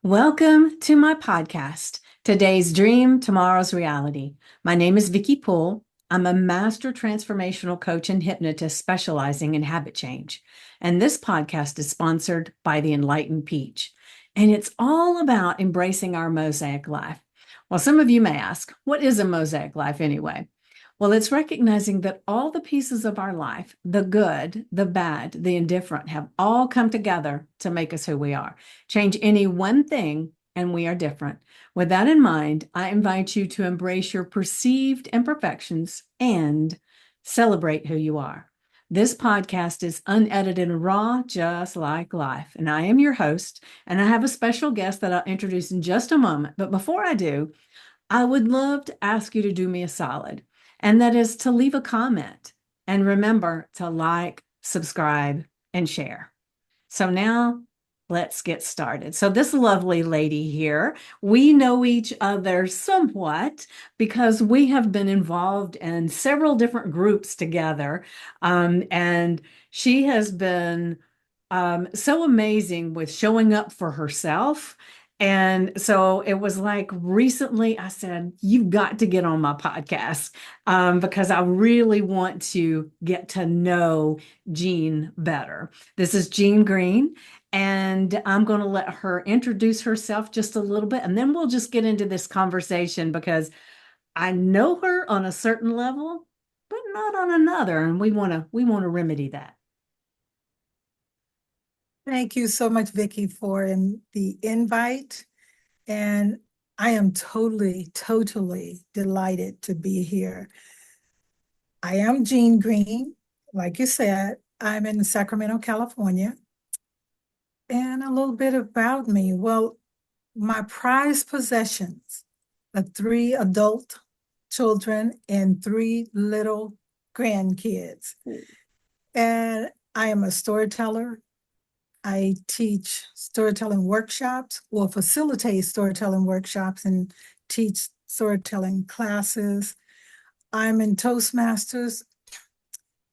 Welcome to my podcast, Today's Dream, Tomorrow's Reality. My name is Vicki Poole. I'm a master transformational coach and hypnotist specializing in habit change. And this podcast is sponsored by the Enlightened Peach. And it's all about embracing our mosaic life. Well, some of you may ask, what is a mosaic life anyway? Well, it's recognizing that all the pieces of our life, the good, the bad, the indifferent, have all come together to make us who we are. Change any one thing, and we are different. With that in mind, I invite you to embrace your perceived imperfections and celebrate who you are. This podcast is unedited and raw, just like life. And I am your host, and I have a special guest that I'll introduce in just a moment. But before I do, I would love to ask you to do me a solid, and that is to leave a comment. And remember to like, subscribe, and share. So now let's get started. So, this lovely lady here, we know each other somewhat because we have been involved in several different groups together. And she has been so amazing with showing up for herself. And so it was like recently I said, you've got to get on my podcast because I really want to get to know Jean better. This is Jean Green, and I'm going to let her introduce herself just a little bit, and then we'll just get into this conversation because I know her on a certain level, but not on another, and we want to remedy that. Thank you so much, Vicki, for the invite. And I am totally delighted to be here. I am Jean Green. Like you said, I'm in Sacramento, California. And a little bit about me. Well, my prized possessions are three adult children and three little grandkids. And I am a storyteller. I teach storytelling workshops or facilitate storytelling workshops and teach storytelling classes. I'm in Toastmasters.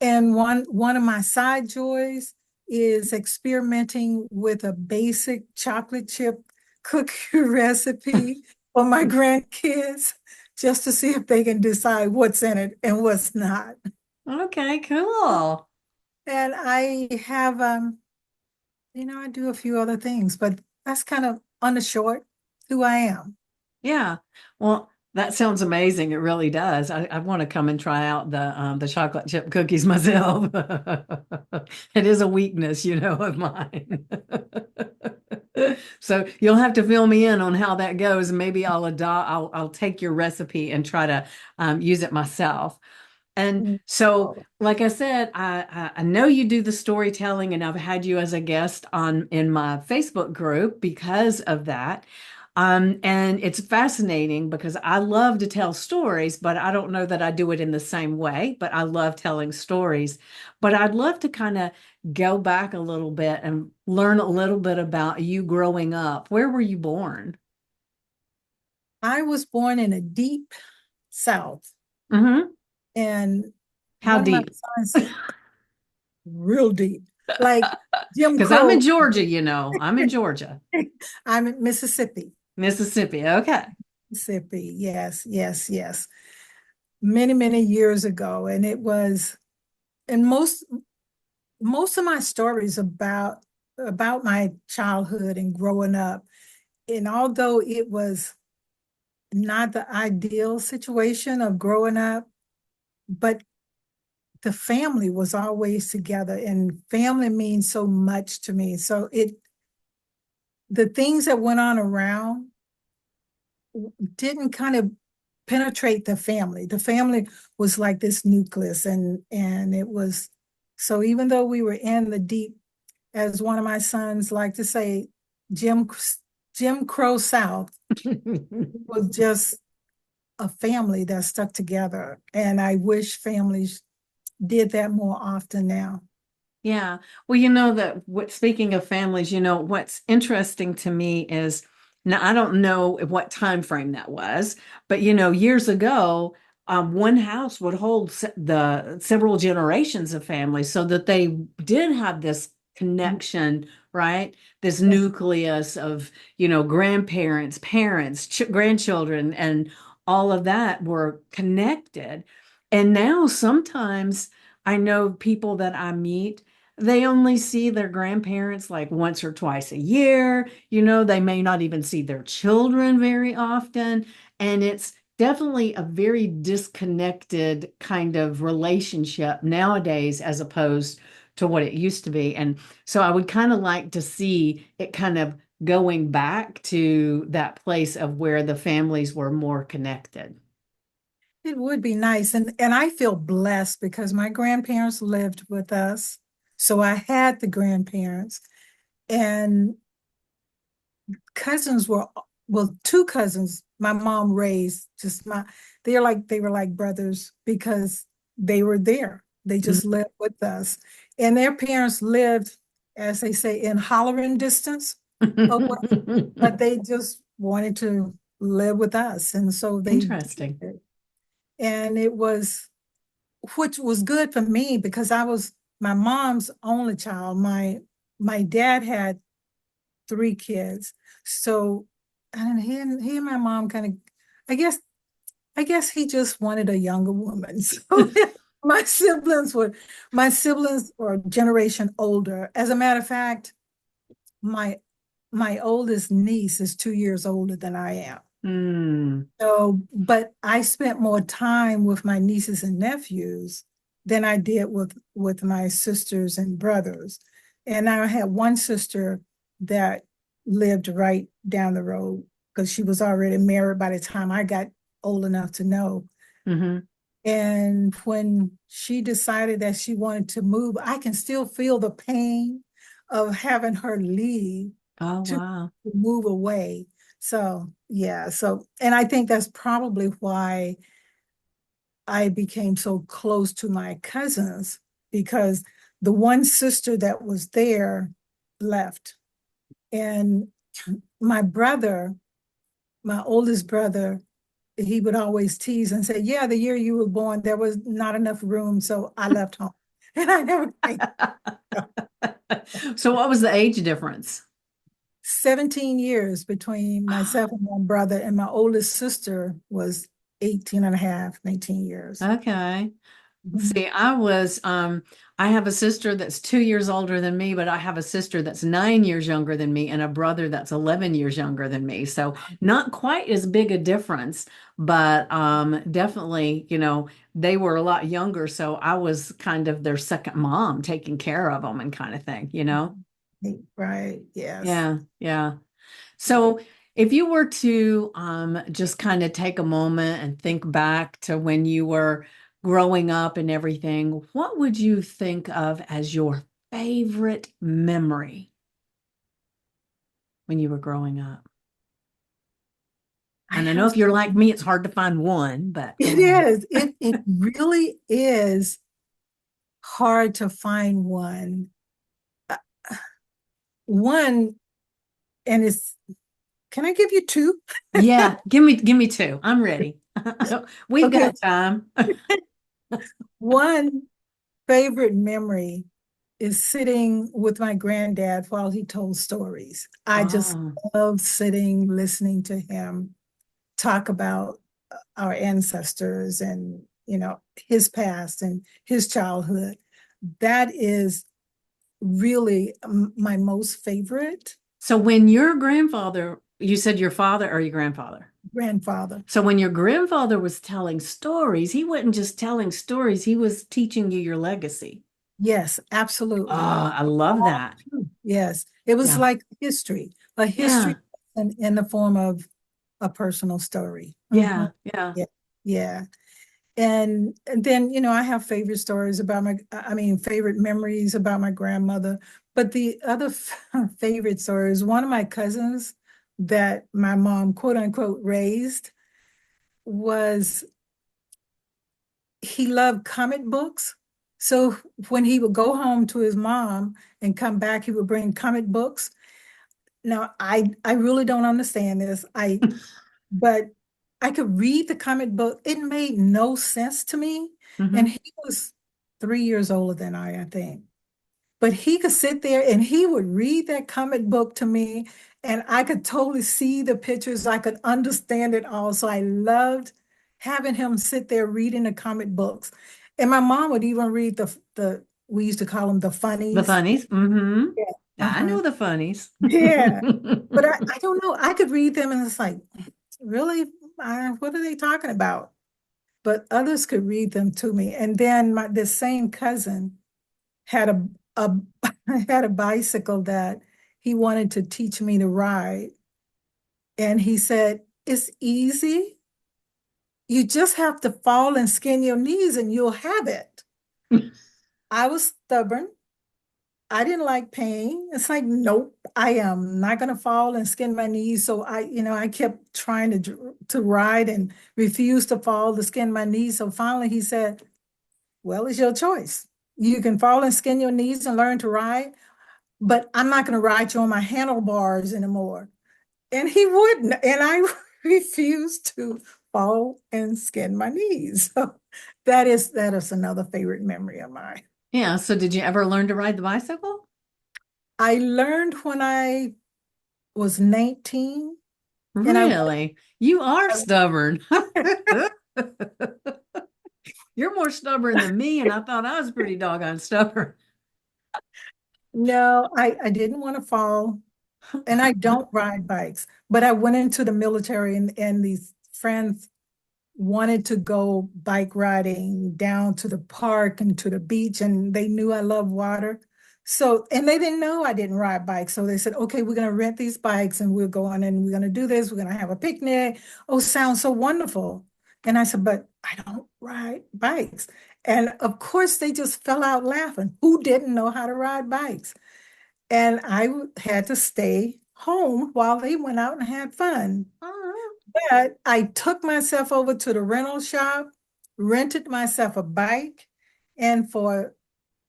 And one of my side joys is experimenting with a basic chocolate chip cookie recipe for my grandkids just to see if they can decide what's in it and what's not. Okay, cool. And I have I do a few other things, but that's kind of on the short who I am. Yeah. Well, that sounds amazing. It really does. I want to come and try out the chocolate chip cookies myself. It is a weakness, of mine. So you'll have to fill me in on how that goes. Maybe I'll take your recipe and try to use it myself. And so, like I said, I know you do the storytelling, and I've had you as a guest on in my Facebook group because of that. And it's fascinating because I love to tell stories, but I don't know that I do it in the same way, but I love telling stories. But I'd love to kind of go back a little bit and learn a little bit about you growing up. Where were you born? I was born in a deep South, Hmm. and How one of my deep? sons, real deep, like Jim Because I'm in Crow. Georgia, I'm in Georgia, I'm in Mississippi. Mississippi. Okay. Mississippi, yes. Many years ago, and and most of my stories about my childhood and growing up. And although it was not the ideal situation of growing up, but the family was always together, and family means so much to me. So the things that went on around didn't kind of penetrate the family. The family was like this nucleus, and it was so even though we were in the deep, as one of my sons like to say, Jim Jim Crow South, was just a family that stuck together. And I wish families did that more often now. Yeah. Well, speaking of families, what's interesting to me is now I don't know what time frame that was, but years ago, one house would hold the several generations of families so that they did have this connection right? This Yes, nucleus of, grandparents, parents, grandchildren, and all of that were connected. And now sometimes I know people that I meet, they only see their grandparents like once or twice a year. They may not even see their children very often. And it's definitely a very disconnected kind of relationship nowadays as opposed to what it used to be. And so I would kind of like to see it kind of going back to that place of where the families were more connected. it would be nice. And I feel blessed because my grandparents lived with us. So I had the grandparents and cousins were, well, two cousins my mom raised, just they were like brothers because they were there. They just lived with us. And their parents lived, as they say, in hollering distance away, but they just wanted to live with us. And so they Interesting. did. And it was, which was good for me because I was my mom's only child. My dad had three kids. So, and he and my mom kind of, I guess, I guess he just wanted a younger woman. So my my siblings were a generation older. As a matter of fact, my my oldest niece is 2 years older than I am. Mm, So, but I spent more time with my nieces and nephews than I did with my sisters and brothers. And I had one sister that lived right down the road because she was already married by the time I got old enough to know. hmm. And when she decided that she wanted to move, I can still feel the pain of having her leave Oh, to wow. move away. So, yeah. So, and I think that's probably why I became so close to my cousins because the one sister that was there left. And my brother, my oldest brother, he would always tease and say, "Yeah, the year you were born, there was not enough room, so I left home." And I never came. So what was the age difference? 17 years between myself and my brother, and my oldest sister was 18 and a half, 19 years. Okay. Mhm. See, I have a sister that's 2 years older than me, but I have a sister that's 9 years younger than me and a brother that's 11 years younger than me. So not quite as big a difference, but definitely, they were a lot younger. So I was kind of their second mom taking care of them and kind of thing. Right, yes. Yeah, yeah. So, if you were to just kind of take a moment and think back to when you were growing up and everything, what would you think of as your favorite memory when you were growing up? I And I know have if you're like me, it's hard to find one, but go it ahead. is. It really is hard to find one. Uh, One, and it's, can I give you two? Yeah, give me two. I'm ready. We've Okay. got time. One favorite memory is sitting with my granddad while he told stories. I just Oh. love sitting, listening to him talk about our ancestors and, his past and his childhood. That is really my most favorite So when your grandfather, you said your father or your grandfather? grandfather. So when your grandfather was telling stories, he wasn't just telling stories, he was teaching you your legacy. Yes, Oh, absolutely. I love All that. true. Yes, it was Yeah. like history, a Yeah. history in the form of a personal story. Yeah. Yeah. Yeah, yeah. And then, I have favorite stories about I mean, favorite memories about my grandmother. But the other favorite story is one of my cousins that my mom, quote unquote, raised was he loved comic books. So when he would go home to his mom and come back, he would bring comic books. Now, I really don't understand this. But I could read the comic book. It made no sense to me. And Hmm. he was 3 years older than I think. but he could sit there and he would read that comic book to me, and I could totally see the pictures. I could understand it all. So I loved having him sit there reading the comic books. And my mom would even read the we used to call them the The funnies. funnies. Mm-hmm. Yeah. I Uh-huh. know the funnies. Yeah. But I don't know. I could read them and it's like, really? What are they talking about? But others could read them to me. And then this same cousin had a had a bicycle that he wanted to teach me to ride. And he said, it's easy. You just have to fall and skin your knees and you'll have it. I was stubborn. I didn't like pain. It's like, nope, I am not going to fall and skin my knees. So I kept trying to ride and refused to fall to skin my knees. So finally he said, well, it's your choice. You can fall and skin your knees and learn to ride, but I'm not going to ride you on my handlebars anymore. And he wouldn't. And I refused to fall and skin my knees. So that is another favorite memory of mine. Yeah. So did you ever learn to ride the bicycle? I learned when I was 19 and Really? You are I stubborn. You're more stubborn than me, and I thought I was pretty doggone stubborn. no, I didn't want to fall and I don't ride bikes, but I went into the military and these friends wanted to go bike riding down to the park and to the beach, and they knew I love water. So, and they didn't know I didn't ride bikes. So they said, okay, we're going to rent these bikes and we're going and we're going to do this. We're going to have a picnic. Oh, sounds so wonderful. And I said, but I don't ride bikes. And of course, they just fell out laughing. Who didn't know how to ride bikes? And I had to stay home while they went out and had fun. Oh, But I took myself over to the rental shop, rented myself a bike, and for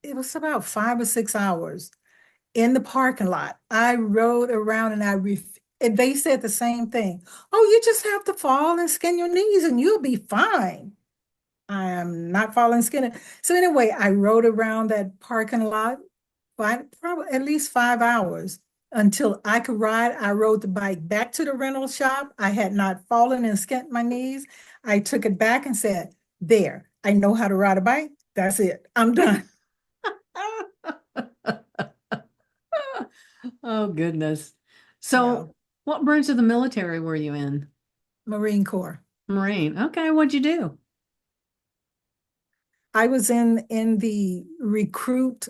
it was about 5 or 6 hours in the parking lot. I rode around and they said the same thing. Oh, you just have to fall and skin your knees and you'll be fine. I am not falling skinny. So anyway, I rode around that parking lot for probably at least 5 hours until I could ride. I rode the bike back to the rental shop. I had not fallen and skinned my knees. I took it back and said, there, I know how to ride a bike. That's it. I'm done. oh goodness. Yeah. So, what branch of the military were you in? Marine Corps. Marine. Okay, what'd you do? I was in the recruit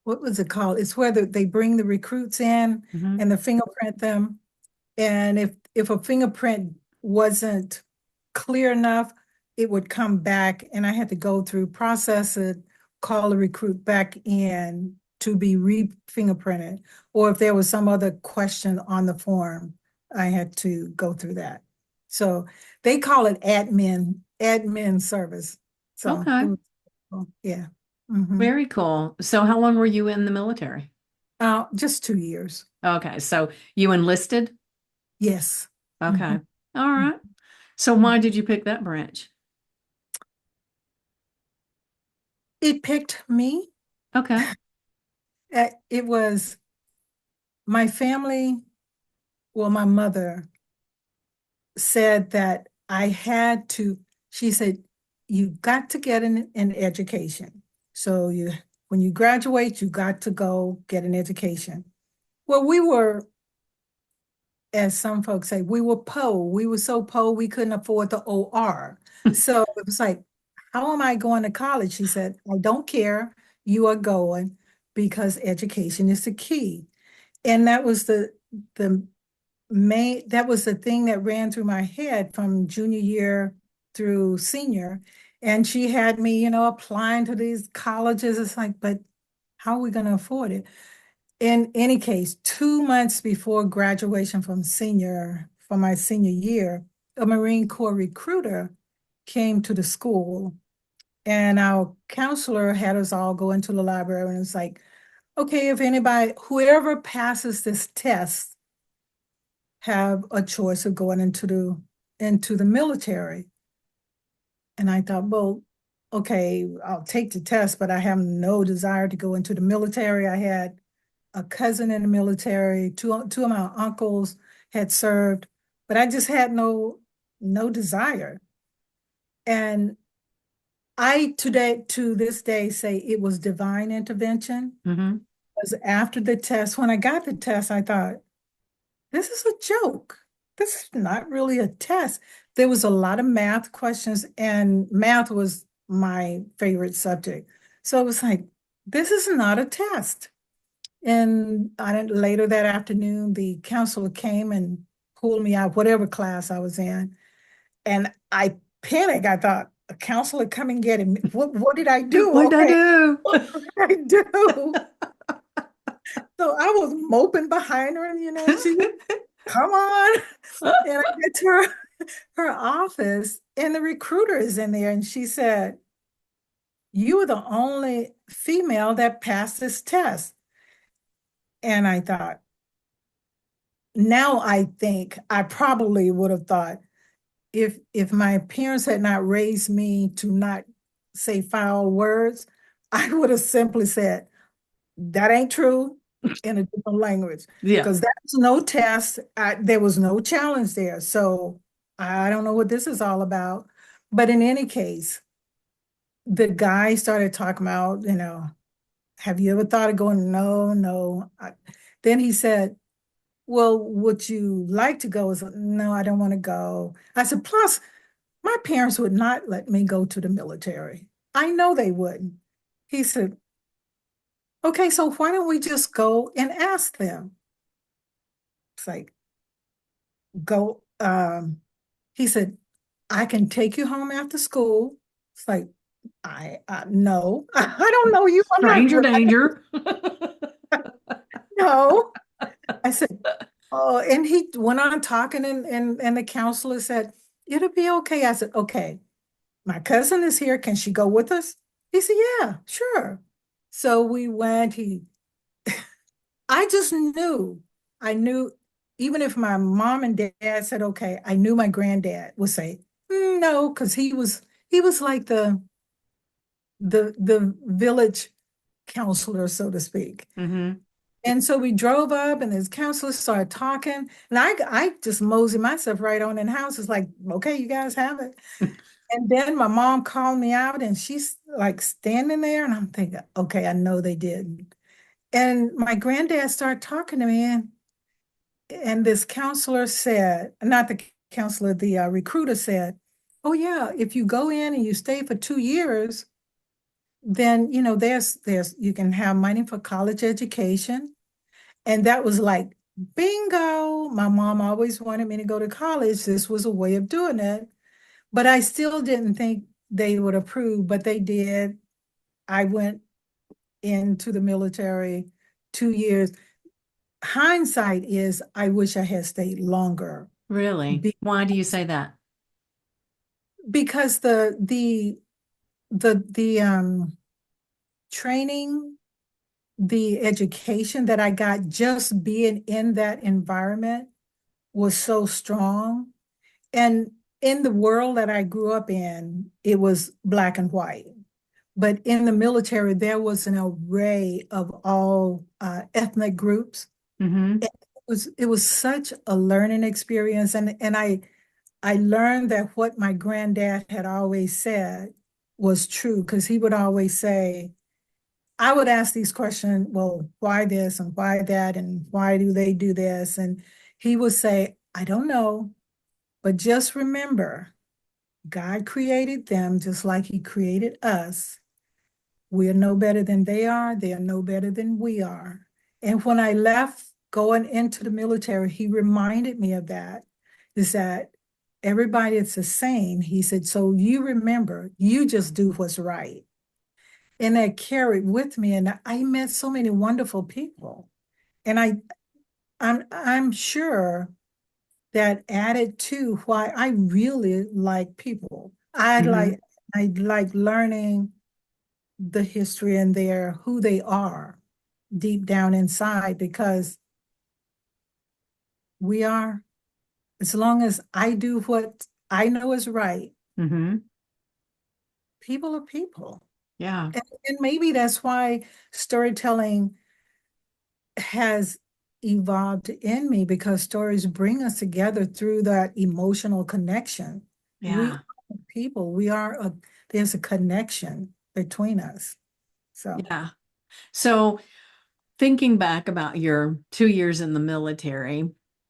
what was it called? It's where they bring the recruits in Hmm. and they fingerprint them. And if a fingerprint wasn't clear enough, it would come back and I had to go through, process it, call the recruit back in to be re-fingerprinted. Or if there was some other question on the form, I had to go through that. So they call it admin service. So it Okay, was, yeah. Hmm. very cool. So, how long were you in the military? Just 2 years. Okay, so you enlisted? Yes. Okay, Hmm. all right. So, why did you pick that branch? It picked me. Okay. It was my family, well, my mother said that I had to, she said, you got to get an education. So when you graduate, you got to go get an education. Well, we were, as some folks say, we were poor. We were so poor we couldn't afford the OR. So it was like, how am I going to college? She said, I don't care. You are going because education is the key. And that was the that was the thing that ran through my head from junior year through senior. And she had me, applying to these colleges. It's like, but how are we going to afford it? In any case, 2 months before graduation from my senior year, a Marine Corps recruiter came to the school and our counselor had us all go into the library and it's like, okay, if anybody, whoever passes this test have a choice of going into the military. And I thought, well, okay, I'll take the test, but I have no desire to go into the military. I had a cousin in the military, two of my uncles had served, but I just had no desire. And I today to this day say it was divine intervention. Mm-hmm. Because after the test, when I got the test, I thought, this is a joke. This is not really a test. There was a lot of math questions, and math was my favorite subject. So it was like, this is not a test. And I didn't, later that afternoon, the counselor came and pulled me out, whatever class I was in. And I panicked. I thought, a counselor come and get him. What did I do? What'd I Okay, do? what did I do? So I was moping behind her, and she said, come on. And I get to her office, and the recruiter is in there, and she said, you were the only female that passed this test. And I thought, now I think I probably would have thought, if my parents had not raised me to not say foul words, I would have simply said, that ain't true, in a different language, Yeah. because that's no test. There was no challenge there. So I don't know what this is all about. But in any case, the guy started talking about, have you ever thought of going? No, no. Then he said, well, would you like to go? I said, no, I don't want to go. I said, plus, my parents would not let me go to the military. I know they wouldn't. He said, okay, so why don't we just go and ask them? It's like, go. He said, I can take you home after school. It's like, I no, I don't know you. I'm not, Stranger danger. no. I said, oh, and he went on talking, and the counselor said, it'll be okay. I said, okay, my cousin is here. Can she go with us? He said, yeah, sure. So we went. I just knew, I knew, even if my mom and dad said, okay, I knew my granddad would say, no, because he was like the village counselor, so to speak. Mm-hmm. And so we drove up, and this counselor started talking, and I just moseyed myself right on in the house. It's like, okay, you guys have it. And then my mom called me out, and she's like standing there, and I'm thinking, okay, I know they did. And my granddad started talking to me, and this counselor said, not the counselor, the recruiter said, oh yeah, if you go in and you stay for 2 years, then there's you can have money for college education. And that was like, bingo. My mom always wanted me to go to college. This was a way of doing it. But I still didn't think they would approve, but they did. I went into the military 2 years. Hindsight is, I wish I had stayed longer. Really? Be- Why do you say that? because the training, the education that I got just being in that environment was so strong. And in the world that I grew up in, it was black and white. But in the military, there was an array of all ethnic groups. Mm-hmm. It was such a learning experience, and I learned that what my granddad had always said was true, because he would always say, I would ask these questions, well, why this and why that, and why do they do this? And he would say, I don't know, but just remember, God created them just like he created us. We are no better than they are. They are no better than we are. And when I left going into the military, he reminded me of that, is that everybody is the same. He said, so you remember, you just do what's right. And that carried with me. And I met so many wonderful people. And I'm sure that added to why I really like people. Mm-hmm. I like learning the history and their who they are deep down inside, because we are, as long as I do what I know is right, Mm-hmm. people are people. Yeah. And maybe that's why storytelling has evolved in me, because stories bring us together through that emotional connection. We Yeah. are people, there's a connection between us. So, Yeah. So thinking back about your 2 years in the military,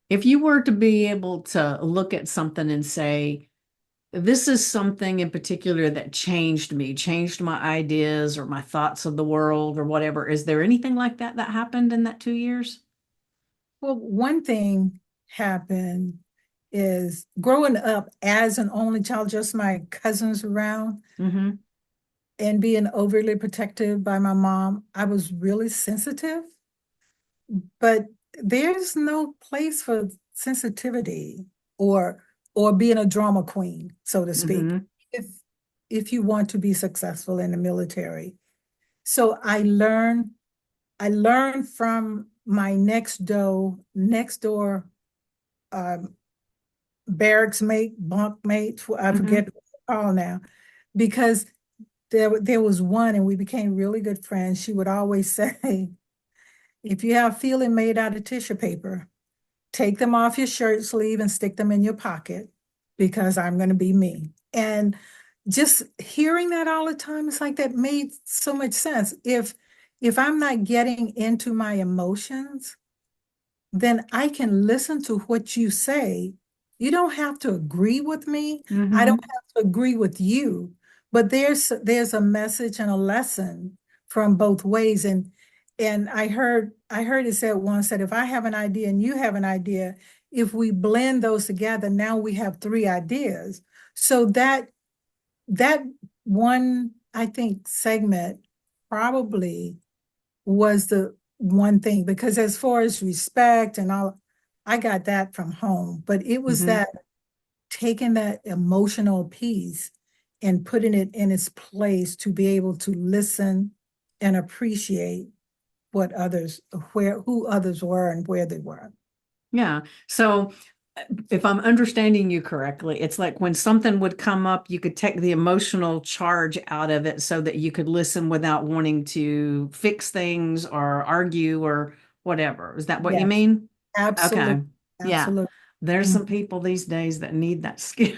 if you were to be able to look at something and say, this is something in particular that changed me, changed my ideas or my thoughts of the world or whatever, is there anything like that that happened in that 2 years? well, one thing happened is growing up as an only child, just my cousins around, Mm-hmm. and being overly protective by my mom, I was really sensitive. But there's no place for sensitivity or being a drama queen, so to speak, Mm-hmm. if you want to be successful in the military. So I learned from my next door um, barracks mate, bunk mate, I Mm-hmm. forget what they call now, because there was one, and we became really good friends. She would always say, if you have feeling made out of tissue paper, take them off your shirt sleeve and stick them in your pocket, because I'm going to be me. And just hearing that all the time, it's like that made so much sense. If I'm not getting into my emotions, then I can listen to what you say. You don't have to agree with me. I don't Mm-hmm. have to agree with you, but there's a message and a lesson from both ways. And I heard it said once that if I have an idea and you have an idea, if we blend those together, now we have three ideas. So that one, I think, segment probably was the one thing, because as far as respect and all, I got that from home, but it was Mm-hmm. that taking that emotional piece and putting it in its place to be able to listen and appreciate what others, who others were and where they were. Yeah. So if I'm understanding you correctly, it's like when something would come up, you could take the emotional charge out of it so that you could listen without wanting to fix things or argue or whatever. Is that what you Yes, mean? Okay. absolutely, Yeah. absolutely. There's Mhm. some people these days that need that skill.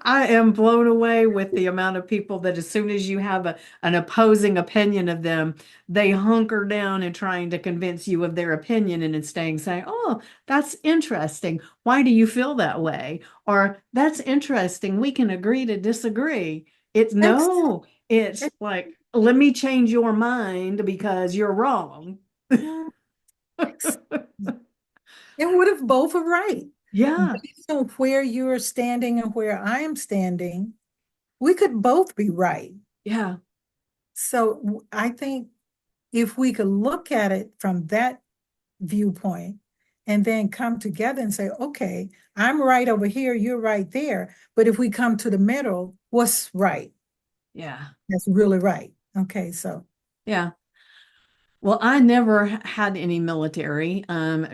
I am blown away with the amount of people that as soon as you have an opposing opinion of them, they hunker down and trying to convince you of their opinion and instead saying, "Oh, that's interesting. Why do you feel that way?" Or "That's interesting. We can agree to disagree." It's Ex- no, it's ex- like, let me change your mind because you're wrong. ex- And what if both are right? Yeah, Based on where you're standing and where I am standing, we could both be right. yeah, So I think if we could look at it from that viewpoint and then come together and say, okay, I'm right over here, you're right there. But if we come to the middle, what's right? yeah, That's really right. Okay, so yeah. Well, I never had any military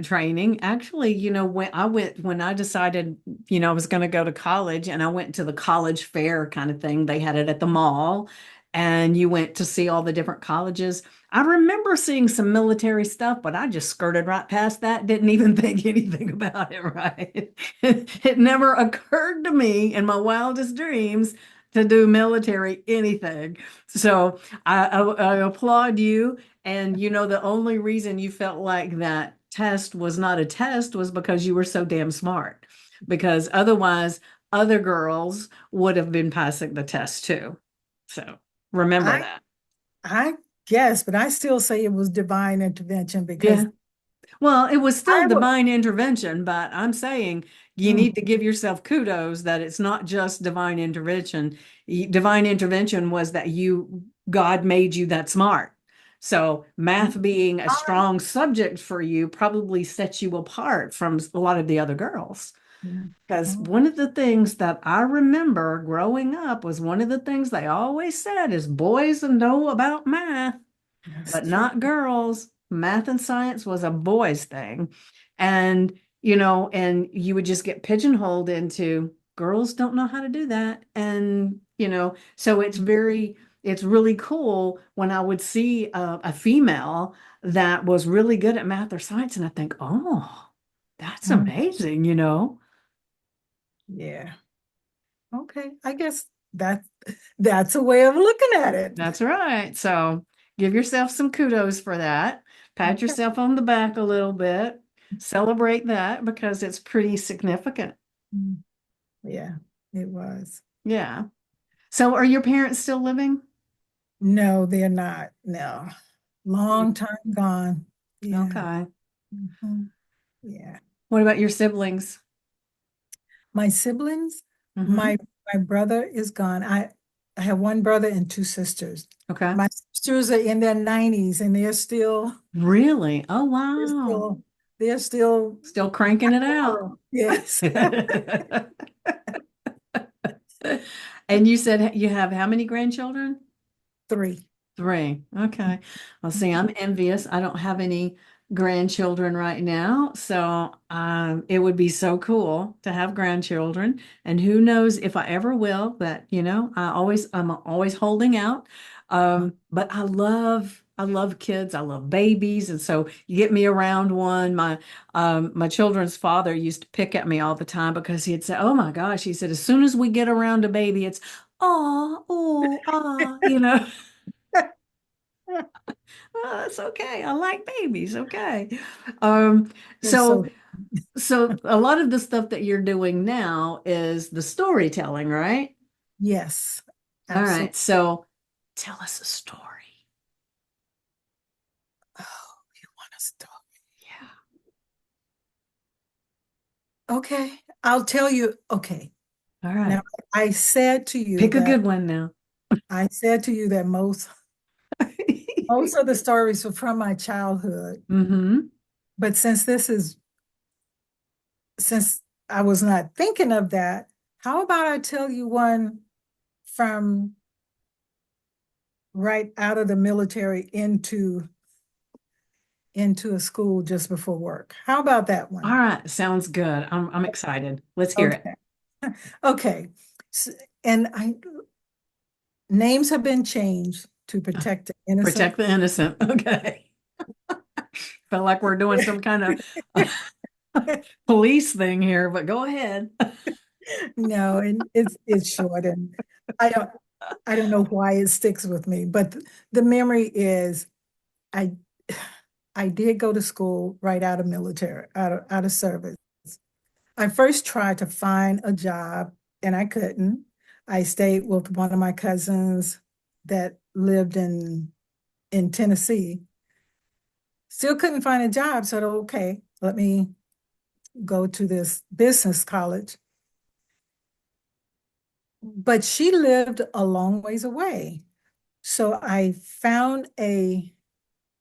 training. Actually, when I decided, I was going to go to college and I went to the college fair kind of thing. They had it at the mall and you went to see all the different colleges. I remember seeing some military stuff, but I just skirted right past that, didn't even think anything about it, right? It never occurred to me in my wildest dreams to do military anything. So I applaud you. And the only reason you felt like that test was not a test was because you were so damn smart. Because otherwise, other girls would have been passing the test too. So remember I that. I guess, but I still say it was divine intervention, Yeah. because Well, it was still I would. divine intervention, but I'm saying you need to give yourself kudos that it's not just divine intervention. Divine intervention was that God made you that smart. So math being a strong subject for you probably sets you apart from a lot of the other girls. Because Oh, one of the things that I remember growing up was one of the things they always said is boys know about math that's but true. not girls. Math and science was a boys thing. And, and you would just get pigeonholed into girls don't know how to do that. And, so it's really cool when I would see a female that was really good at math or science. And I think, oh, that's Mm, amazing. yeah. Okay. I guess that's a way of looking at it. That's right. So give yourself some kudos for that. Pat Okay. yourself on the back a little bit. Celebrate that because it's pretty significant. Mm, yeah, it was. Yeah. So are your parents still living? No, they're not. No. Mm. Long time gone. Yeah. Okay. Mhm. Yeah. What about your siblings? My siblings, Hmm. my my brother is gone. I have one brother and two sisters. Okay. My sisters are in their 90s and Really? Oh, they're wow. still they're still Still cranking it out. yes. And you said you have how many grandchildren? Three. Three. Okay. Well, see, I'm envious. I don't have any grandchildren right now, so it would be so cool to have grandchildren. And who knows if I ever will, but I'm always holding out. But I love kids. I love babies, and so you get me around one. My children's father used to pick at me all the time because he'd say, "Oh my gosh," he said, "as soon as we get around a baby, it's oh, ah." Oh, that's okay. I like babies. Okay. Um, They're so so so a lot of the stuff that you're doing now is the storytelling, right? yes, All right. absolutely. So tell us a story. Oh, you want to start? Yeah. Okay, I'll tell you. Okay. All Now, right. I said to you Pick a that good one now. I said to you that most of the stories were from my childhood. Mm-hmm. But since I was not thinking of that, how about I tell you one from right out of the military into a school just before work? How about that All one? right. Sounds good. I'm excited. Let's hear it. Okay. Okay. S- and I names have been changed to protect the innocent. Protect the innocent. Okay. Felt like we're doing some kind of police thing here, but go ahead. No, and it's short and I don't I don't know why it sticks with me, but the memory is I I did go to school right out of military, out of service. I first tried to find a job and I couldn't. I stayed with one of my cousins that lived in Tennessee. Still couldn't find a job, so okay, let me go to this business college. But she lived a long ways away. So I found a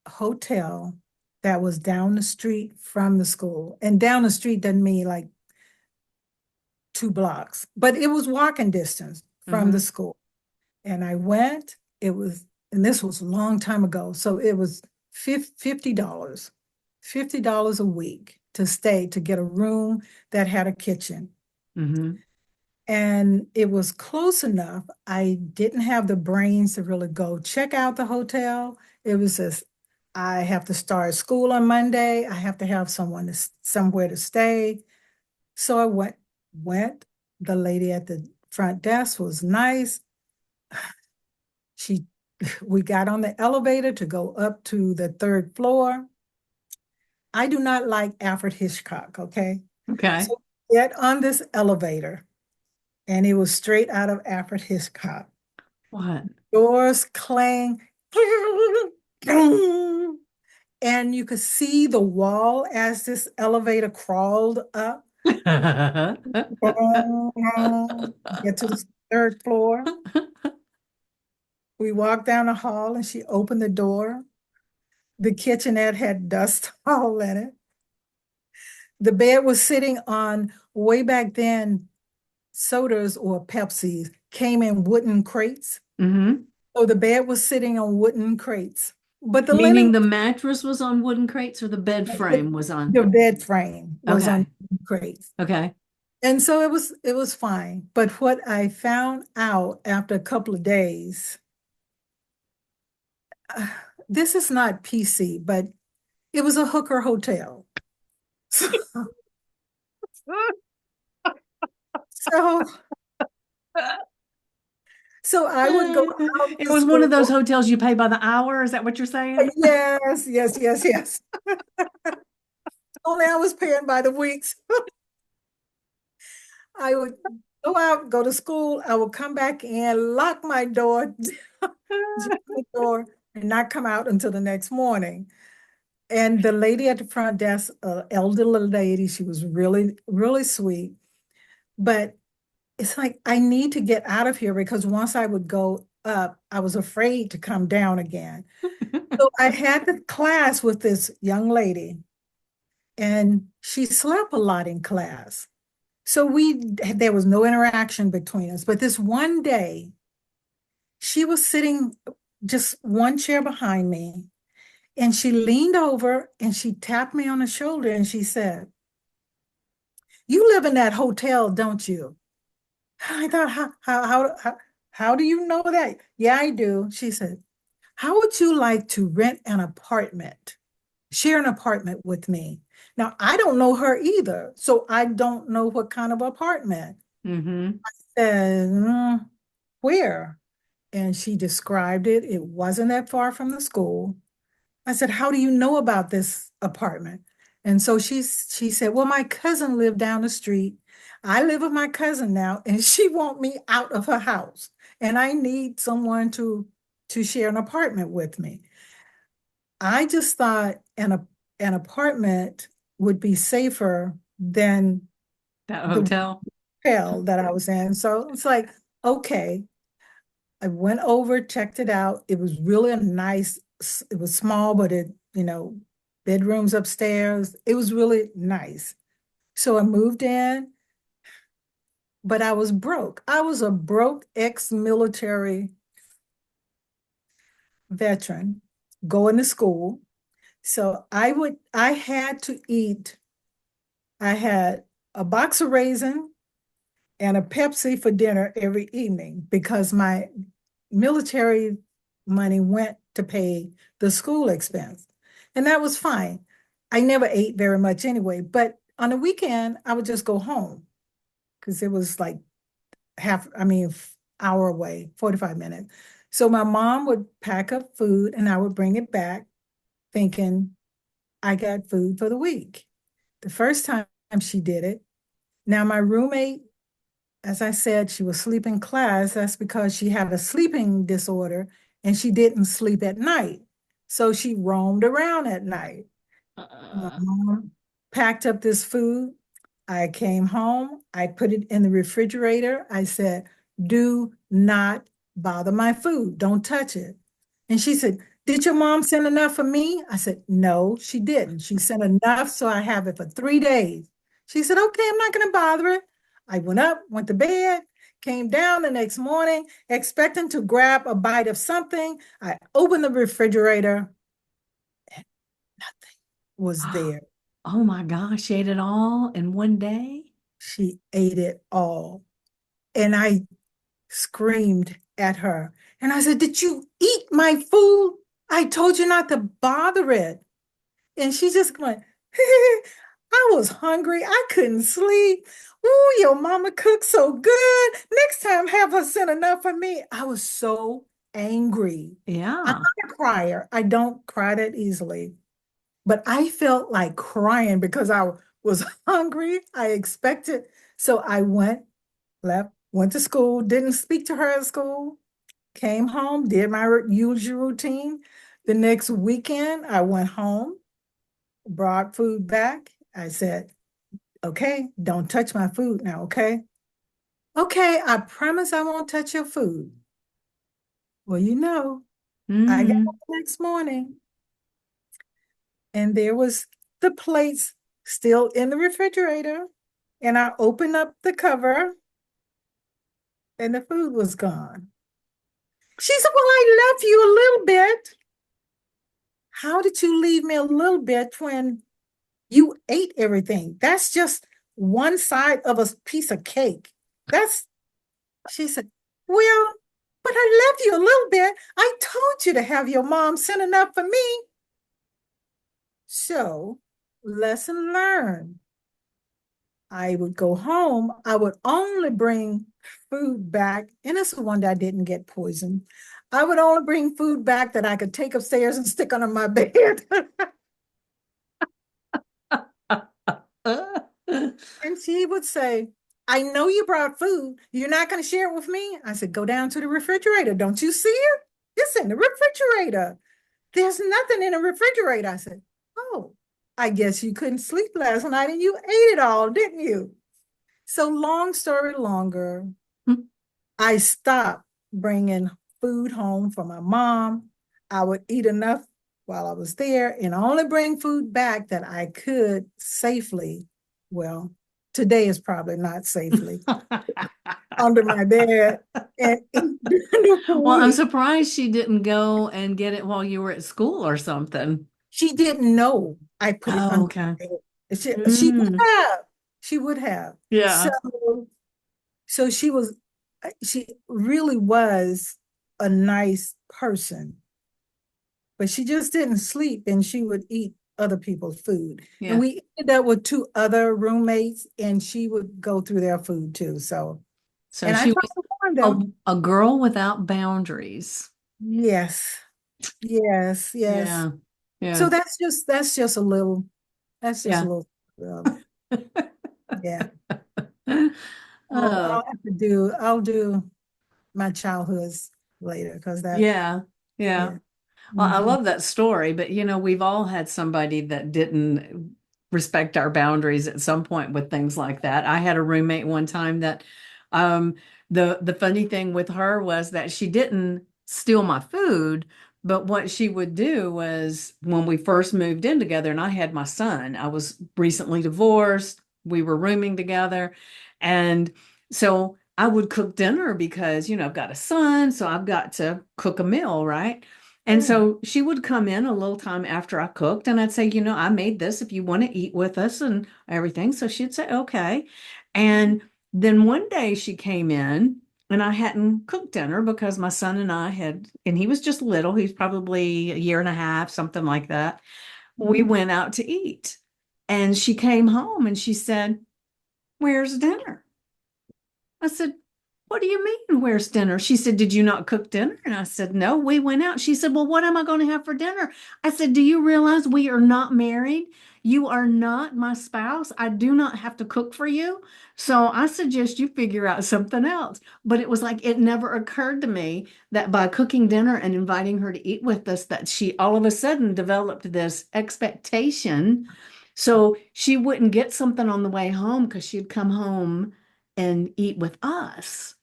hotel that was down the street from the school. And down the street doesn't mean like 2 blocks, but it was walking distance from the Mm-hmm. school. And I went, and this was a long time ago. So it was $50, $50 a week to stay, to get a room that had a kitchen. Mm-hmm. And it was close enough. I didn't have the brains to really go check out the hotel. It was just, I have to start school on Monday. I have to have somewhere to stay. So I went. The lady at the front desk was nice. She, we got on the elevator to go up to the third floor. I do not like Alfred Hitchcock, okay? Okay. So get on this elevator, and it was straight out of Alfred Hitchcock. What? Doors clang, and you could see the wall as this elevator crawled up. Get to the third floor. We walked down the hall and she opened the door. The kitchenette had dust all in it. The bed was sitting on, way back then, sodas or Pepsis came in wooden crates. Mm-hmm. So the bed was sitting on wooden crates. But the linen, Meaning the mattress was on wooden crates or the bed frame was on? the bed frame was on Okay. wooden crates. Okay. And so it was fine. But what I found out after a couple of days, uh, this is not PC, but it was a hooker hotel. So so I would go out It to was one of those school. hotels you pay by the hour. Is that what you're saying? Yes, yes, yes, yes. Only I was paying by the weeks. I would go out, go to school. I would come back in, lock my door, jam the door, and not come out until the next morning. And the lady at the front desk, elderly lady, she was really, really sweet. But it's like, I need to get out of here because once I would go up, I was afraid to come down again. So I had the class with this young lady, and she slept a lot in class. So there was no interaction between us. But this one day, she was sitting just one chair behind me, and she leaned over and she tapped me on the shoulder and she said, "You live in that hotel, don't you?" I thought, how do you know that? Yeah, I do. She said, "How would you like to rent an apartment, share an apartment with me?" Now, I don't know her either, so I don't know what kind of apartment. Hmm. Said, where?" And she described it. It wasn't that far from the school. I said, "How do you know about this apartment?" And so she said, "Well, my cousin lived down the street. I live with my cousin now, and she want me out of her house. And I need someone to share an apartment with me." I just thought an apartment would be safer than That the hotel. hotel that I was in. So it's like, okay. I went over, checked it out. It was really a nice, it was small, but bedrooms upstairs. It was really nice. So I moved in, but I was broke. I was a broke ex-military veteran going to school. So I had to eat, I had a box of raisin and a Pepsi for dinner every evening because my military money went to pay the school expense. And that was fine. I never ate very much anyway, but on the weekend, I would just go home because it was like hour away, 45 minutes. So my mom would pack up food and I would bring it back thinking I got food for the week. The first time she did it, now my roommate, as I said, she was sleeping in class. That's because she had a sleeping disorder and she didn't sleep at night. So she roamed around at night. My Uh, mom packed up this food. I came home. I put it in the refrigerator. I said, "Do not bother my food. Don't touch it." And she said, "Did your mom send enough for me?" I said, "No, she didn't. She sent enough so I have it for 3 days." She said, "Okay, I'm not going to bother it." I went up, went to bed, came down the next morning, expecting to grab a bite of something. I opened the refrigerator, and nothing was there. oh my gosh, she ate it all in one day? She ate it all. And I screamed at her. And I said, "Did you eat my food? I told you not to bother it." And she just went, I was hungry. I couldn't sleep. "Ooh, your mama cooked so good. Next time, have her send enough for me." I was so angry. I'm Yeah. not a crier. I don't cry that easily. But I felt like crying because I was hungry. I expected. So I left, went to school, didn't speak to her at school, came home, did my usual routine. The next weekend, I went home, brought food back. I said, "Okay, don't touch my food now, okay?" "Okay, I promise I won't touch your food." Well, I got up Hmm. the next morning and there was the plates still in the refrigerator. And I opened up the cover and the food was gone. She said, "Well, I left you a little bit." How did you leave me a little bit when you ate everything? That's just one side of a piece of cake. That's, she said, well, but I love you a little bit. I told you to have your mom send enough for me. So, lesson learned. I would go home. I would only bring food back, and it's the one that I didn't get poisoned. I would only bring food back that I could take upstairs and stick under my bed. And she would say, I know you brought food. You're not going to share it with me? I said, go down to the refrigerator. Don't you see it? It's in the refrigerator. There's nothing in the refrigerator. I said, oh, I guess you couldn't sleep last night and you ate it all, didn't you? So, long story longer, I stopped bringing food home for my mom. I would eat enough while I was there and only bring food back that I could safely. Well, today is probably not safely under my bed and eat during the Well, I'm week. surprised she didn't go and get it while you were at school or something. She didn't know I put it Oh, under okay. my bed. She would Mm, have. She would have. So, yeah. so she really was a nice person, but she just didn't sleep and she would eat other people's food. And Yeah. we ended up with two other roommates and she would go through their food too. So, So and I she tried was to warn them. a girl without boundaries. Yes, yes, yes. Yeah. So Yeah. that's just a little, that's just a Yeah. little, um, yeah. Well, Oh, I'll do my childhoods later because that, yeah. Yeah. yeah. Well, I Mhm. love that story, but we've all had somebody that didn't respect our boundaries at some point with things like that. I had a roommate one time that um the funny thing with her was that she didn't steal my food, but what she would do was when we first moved in together and I had my son, I was recently divorced, we were rooming together, and so I would cook dinner because, I've got a son, so I've got to cook a meal, right? And Yeah. so she would come in a little time after I cooked, and I'd say, I made this if you want to eat with us and everything. So she'd say, okay. And then one day she came in, and I hadn't cooked dinner because my son and I had, and he was just little, he's probably a year and a half, something like that. We Mhm. went out to eat. And she came home and she said, where's dinner? I said, what do you mean, where's dinner? She said, did you not cook dinner? And I said, no, we went out. She said, well, what am I going to have for dinner? I said, do you realize we are not married? You are not my spouse. I do not have to cook for you. So I suggest you figure out something else. But it was like, it never occurred to me that by cooking dinner and inviting her to eat with us, that she all of a sudden developed this expectation. So she wouldn't get something on the way home because she'd come home and eat with us.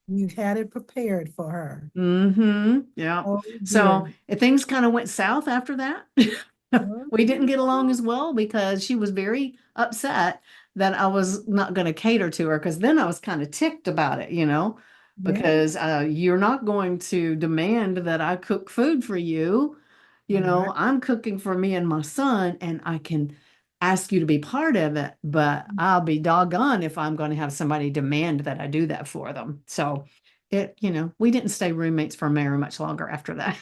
You had it prepared for her. Yeah. Oh So dear. things kind of went south after that. Oh, We didn't get along as well because she was very upset that I was not going to cater to her because then I was kind of ticked about it, yeah. because you're not going to demand that I cook food for you. Right. I'm cooking for me and my son, and I can ask you to be part of it, but I'll be doggone if I'm going to have somebody demand that I do that for them. So we didn't stay roommates for very much longer after that.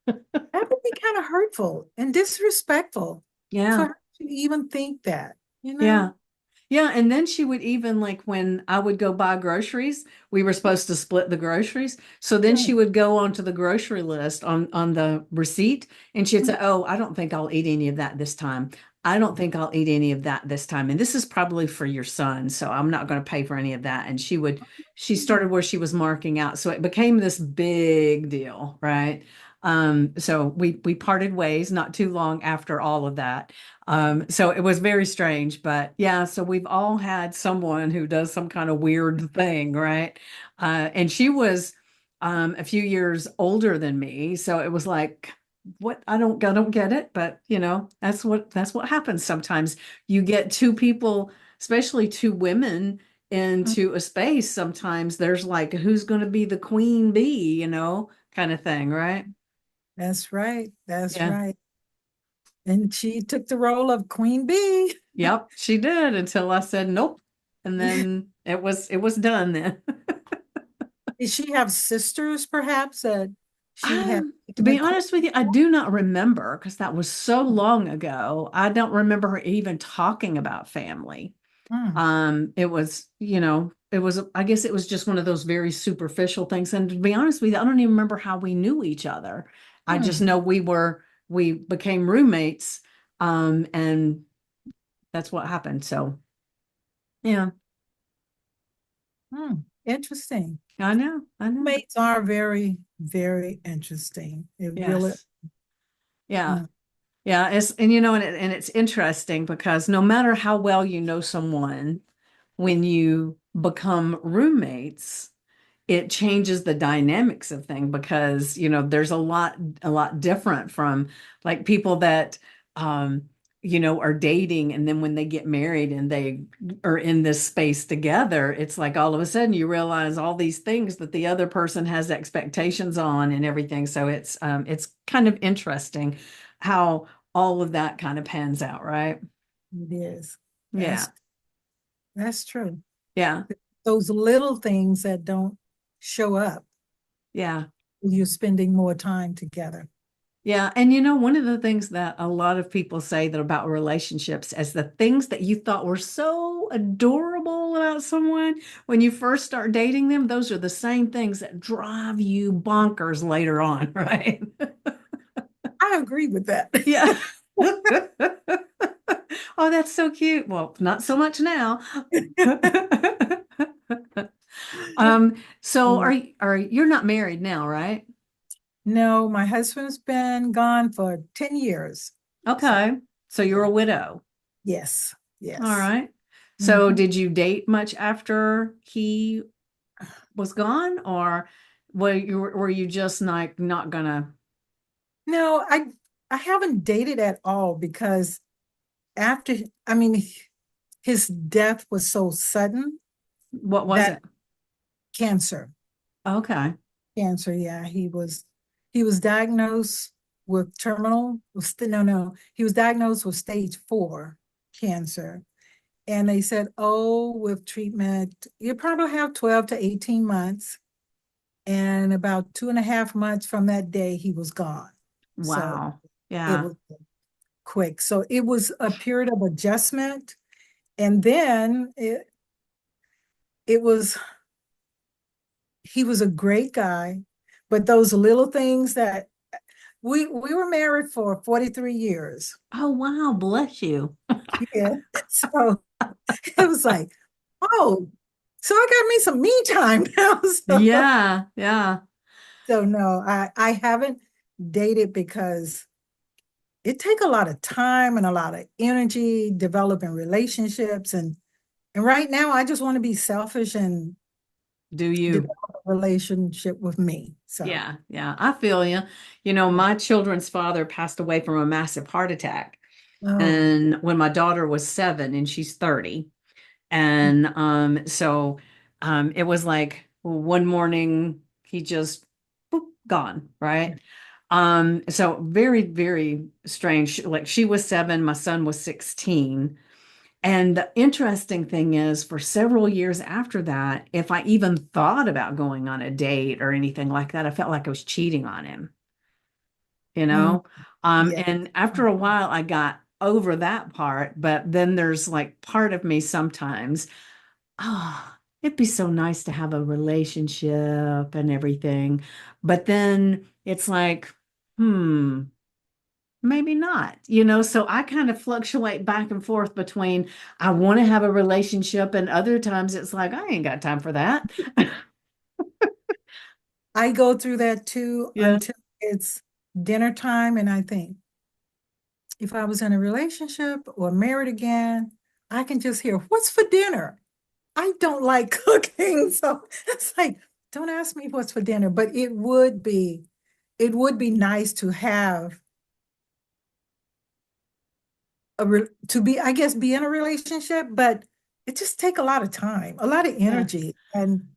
That would be kind of hurtful and disrespectful for Yeah. her to even think that, you Yeah. know? Yeah, and then she would even like when I would go buy groceries, we were supposed to split the groceries. So then she Yeah. would go onto the grocery list on the receipt and she'd say, "Oh, I don't think I'll eat any of that this time. I don't think I'll eat any of that this time. And this is probably for your son, so I'm not going to pay for any of that." And she started where she was marking out. So it became this big deal, right? So we parted ways not too long after all of that. So it was very strange, but yeah, so we've all had someone who does some kind of weird thing, right? And she was a few years older than me, so it was like, what? I don't get it, but that's what happens sometimes. You get two people, especially two women, into a space. Sometimes there's like, who's going to be the queen bee, kind of thing, right? That's right. That's Yeah. right. And she took the role of Queen Bee. Yep, she did until I said nope. And then it was done then. Did she have sisters perhaps that she had To taken be the honest with you, I do not remember because that was so long ago. I don't remember her even talking about family. Mm, It was, it was, I guess it was just one of those very superficial things. And to be honest with you, I don't even remember how we knew each other. I just mm, know we became roommates. And that's what happened. So yeah, Interesting. I know. I know. Mates are very, very interesting. It really, Yes. Yeah. mm, Yeah. And it's interesting because no matter how well you know someone, when you become roommates, it changes the dynamics of thing because there's a lot different from like people that are dating, and then when they get married and they are in this space together, it's like all of a sudden you realize all these things that the other person has expectations on and everything. So it's kind of interesting how all of that kind of pans out, right? it is. Yeah. That's true. Yeah. Those little things that don't show up Yeah. when you're spending more time together. Yeah, and one of the things that a lot of people say that about relationships is the things that you thought were so adorable about someone when you first start dating them, those are the same things that drive you bonkers later on, right? I agree with that. Yeah. Oh, that's so cute. Well, not so much now. So you're not married now, right? No, my husband's been gone for 10 years. So, Okay. So you're yeah. a widow. Yes, All yes. right. So Mhm. did you date much after he was gone, or were you just like not gonna? No, I haven't dated at all because after, I mean, his death was so sudden What was that it? cancer, Okay. cancer, yeah, he was diagnosed with terminal, no, no, he was diagnosed with stage 4 cancer. And they said, oh, with treatment, you probably have 12 to 18 months. And about 2.5 months from that day, he was gone. So Wow. it Yeah. was quick. So it was a period of adjustment. And then it was, he was a great guy, but those little things that we were married for 43 years. Oh, wow. Bless you. Yeah. So it was like, oh, so I got me some me time now. Yeah. Yeah. So no, I haven't dated because it take a lot of time and a lot of energy developing relationships and right now I just want to be selfish and Do you? develop a relationship with me. So Yeah. Yeah. I feel you. yeah. My children's father passed away from a massive heart attack. Oh, And when my daughter was 7 and she's 30. And so it was like one morning he just boop, gone, right? So very, very strange. Like she was 7, my son was 16. And the interesting thing is, for several years after that, if I even thought about going on a date or anything like that, I felt like I was cheating on him, you mm, know? yeah. And after a while, I got over that part, but then there's like part of me sometimes, oh, it'd be so nice to have a relationship and everything. But then it's like, hmm, maybe not, So I kind of fluctuate back and forth between I want to have a relationship, and other times it's like, I ain't got time for that. I go through that too Yeah. until it's dinner time and I think if I was in a relationship or married again, I can just hear, what's for dinner? I don't like cooking. So it's like, don't ask me what's for dinner, but it would be nice to have to be, I guess, be in a relationship, but it just take a lot of time, a lot of Yeah. energy. And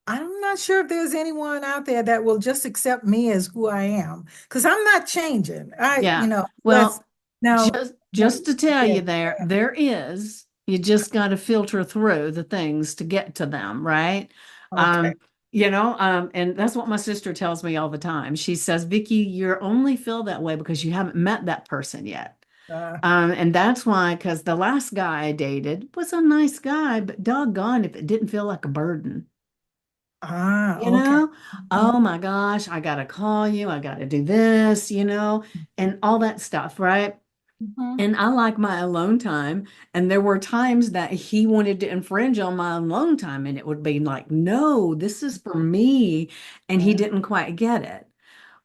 I'm not sure if there's anyone out there that will just accept me as who I am, because I'm not changing. Yeah. That's Well, Now, now, Just to tell yeah, you there is. You just got to filter through the things to get to them, right? okay. Um, and that's what my sister tells me all the time. She says, Vicky, you only feel that way because you haven't met that person yet. Uh, And that's why, because the last guy I dated was a nice guy, but doggone if it didn't feel like a burden. You okay. know, oh my gosh, I gotta call you, I gotta do this, and all that stuff, right? Mhm. And I like my alone time. And there were times that he wanted to infringe on my alone time, and it would be like, no, this is for me. And he Uh, didn't quite get it.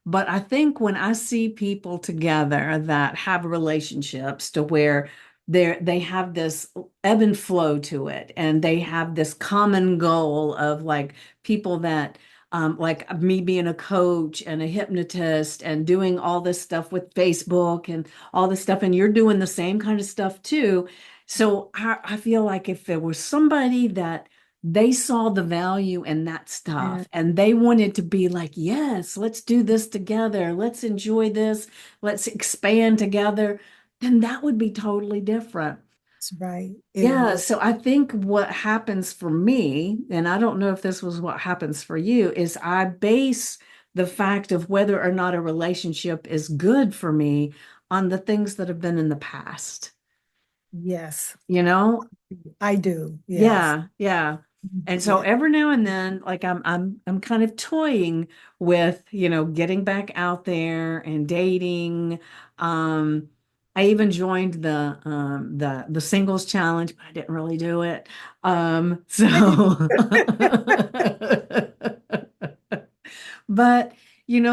But I think when I see people together that have relationships to where they have this ebb and flow to it, and they have this common goal of like people that like me being a coach and a hypnotist and doing all this stuff with Facebook and all this stuff, and you're doing the same kind of stuff too. So I feel like if there was somebody that they saw the value in that yeah, stuff and they wanted to be like, yes, let's do this together. Let's enjoy this. Let's expand together. Then that would be totally different. that's right. It Yeah. would. So I think what happens for me, and I don't know if this was what happens for you, is I base the fact of whether or not a relationship is good for me on the things that have been in the past. Yes, You know, I do. Yes. Yeah, yeah. And so Yeah. every now and then, like I'm kind of toying with, getting back out there and dating. Um, I even joined the singles challenge, but I didn't really do it. I did. But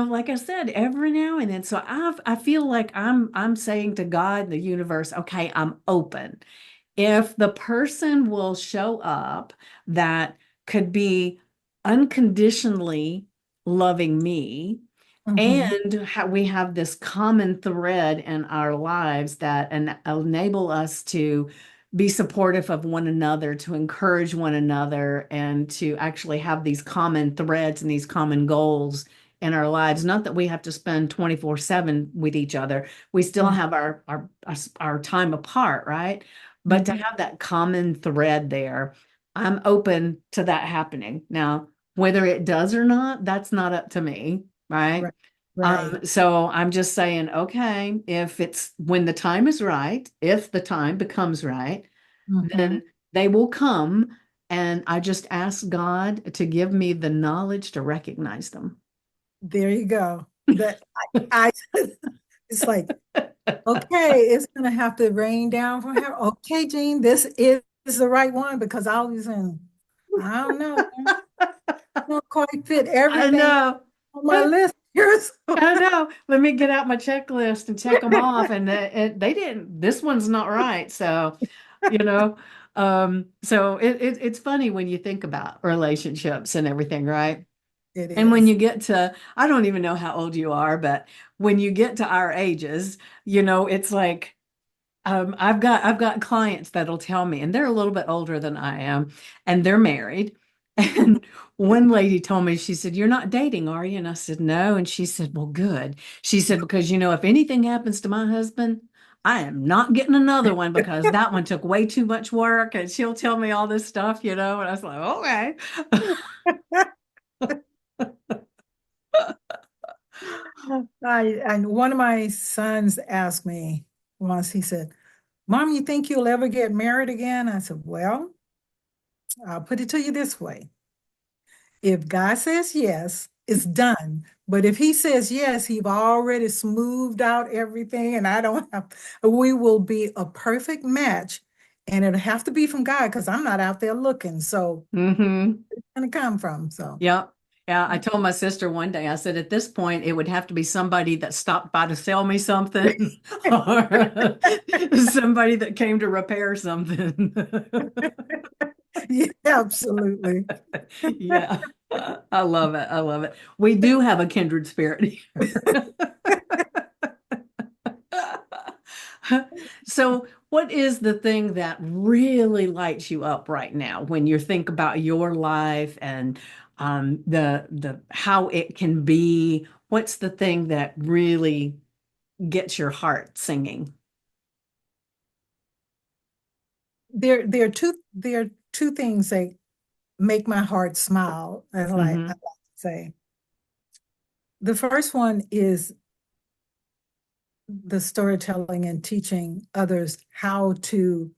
like I said, every now and then, so I feel like I'm saying to God, the universe, okay, I'm open. If the person will show up that could be unconditionally loving me, Mhm. and we have this common thread in our lives that enable us to be supportive of one another, to encourage one another, and to actually have these common threads and these common goals in our lives. Not that we have to spend 24/7 with each other. We still Mhm. have our time apart, right? But to Mhm. have that common thread there, I'm open to that happening. Now, whether it does or not, that's not up to me, right? Right. Right. So I'm just saying, okay, if it's when the time is right, if the time becomes right, Mhm. then they will come. And I just ask God to give me the knowledge to recognize them. There you go. That I it's like, okay, it's gonna have to rain down from heaven. Okay, Jean, this is the right one because I was in, I don't know, don't quite fit I everything know. on my list here. So I know. Let me get out my checklist and check them off. And they didn't, this one's not right. So, you know, so it's funny when you think about relationships and everything, right? it And when is. you get to, I don't even know how old you are, but when you get to our ages, it's like, I've got clients that'll tell me, and they're a little bit older than I am, and they're married. And one lady told me, she said, "You're not dating, are you?" And I said, "No." And she said, "Well, good." She said, "Because if anything happens to my husband, I am not getting another one because that one took way too much work." And she'll tell me all this stuff. And I was like, okay. And one of my sons asked me once, he said, Mom, you think you'll ever get married again? I said, well, I'll put it to you this way. If God says yes, it's done. But if he says yes, he've already smoothed out everything, and I don't have, we will be a perfect match. And it'll have to be from God because I'm not out there looking. So Hmm. it's gonna come from. So Yep. Yeah, I told my sister one day, I said, at this point, it would have to be somebody that stopped by to sell me something or somebody that came to repair something. yeah, absolutely. Yeah, I love it. I love it. We do have a kindred spirit here. So, what is the thing that really lights you up right now when you think about your life and the how it can be? What's the thing that really gets your heart singing? there are two things that make my heart smile, as I like Mm-hmm. to say. The first one is the storytelling and teaching others how to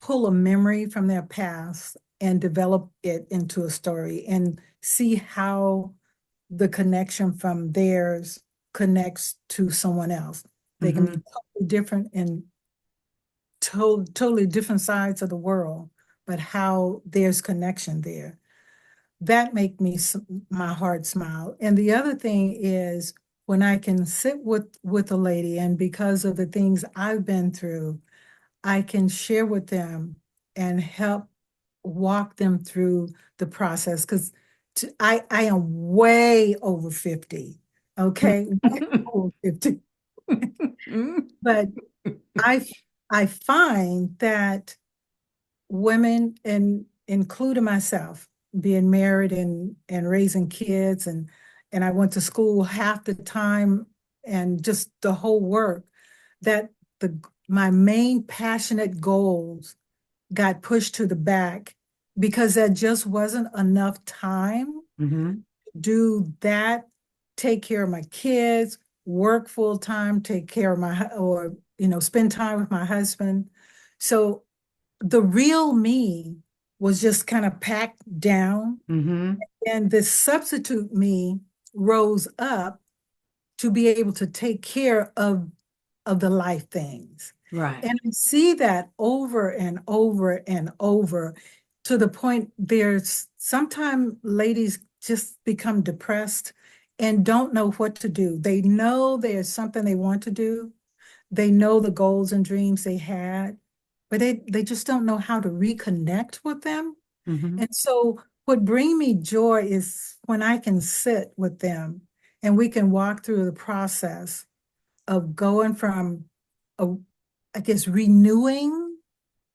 pull a memory from their past and develop it into a story and see how the connection from theirs connects to someone else. They can be Mm-hmm. totally different and totally different sides of the world, but how there's connection there. That make me my heart smile. And the other thing is when I can sit with a lady, and because of the things I've been through, I can share with them and help walk them through the process. Because I am way over 50, okay? Way over 50. But I I find that women, and including myself, being married and raising kids, and I went to school half the time and just the whole work, that the my main passionate goals got pushed to the back because there just wasn't enough time Mm-hmm. to do that, take care of my kids, work full time, take care of or spend time with my husband. So the real me was just kind of packed down, Mm-hmm. and the substitute me rose up to be able to take care of the life things. Right. And I see that over and over and over, to the point there's sometimes ladies just become depressed and don't know what to do. They know there's something they want to do. They know the goals and dreams they had, but they just don't know how to reconnect with them. Mm-hmm. And so what brings me joy is when I can sit with them and we can walk through the process of going from, a, I guess, renewing